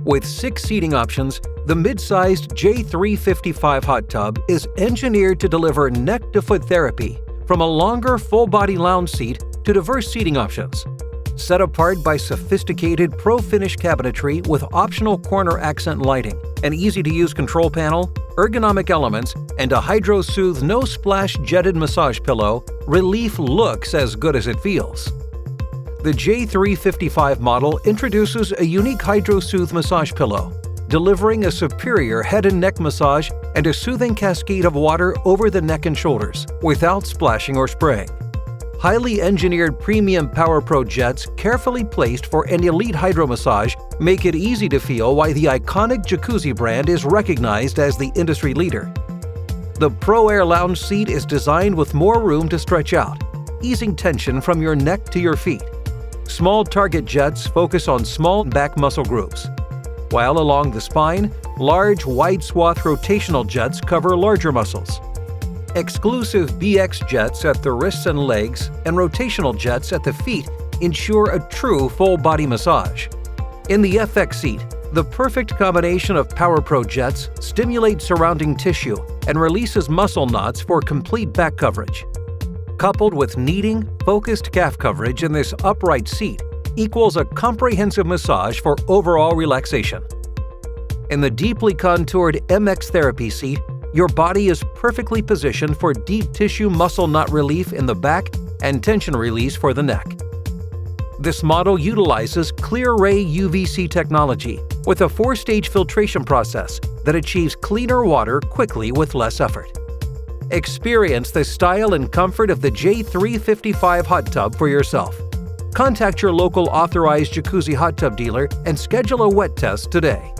With 6 seating options, the mid-sized J-355 hot tub is engineered to deliver neck-to-foot therapy, from a longer full-body lounge seat to diverse seating options. Set apart by sophisticated ProFinish cabinetry with optional corner accent lighting, an easy-to-use control panel, ergonomic elements, and a HydroSoothe no-splash jetted massage pillow, relief looks as good as it feels. The J-355 model introduces a unique HydroSoothe massage pillow, delivering a superior head and neck massage and a soothing cascade of water over the neck and shoulders, without splashing or spraying. Highly engineered Premium PowerPro jets, carefully placed for an elite hydromassage, make it easy to feel why the iconic Jacuzzi brand is recognized as the industry leader. The ProAir Lounge seat is designed with more room to stretch out, easing tension from your neck to your feet. Small target jets focus on small back muscle groups, while along the spine, large wide swath rotational jets cover larger muscles. Exclusive BX jets at the wrists and legs and rotational jets at the feet ensure a true full-body massage. In the FX seat, the perfect combination of PowerPro jets stimulates surrounding tissue and releases muscle knots for complete back coverage. Coupled with kneading, focused calf coverage in this upright seat equals a comprehensive massage for overall relaxation. In the deeply contoured MX therapy seat, your body is perfectly positioned for deep tissue muscle knot relief in the back and tension release for the neck. This model utilizes clear ray UVC technology with a 4-stage filtration process that achieves cleaner water quickly with less effort. Experience the style and comfort of the J-355 hot tub for yourself. Contact your local authorized Jacuzzi hot tub dealer and schedule a wet test today.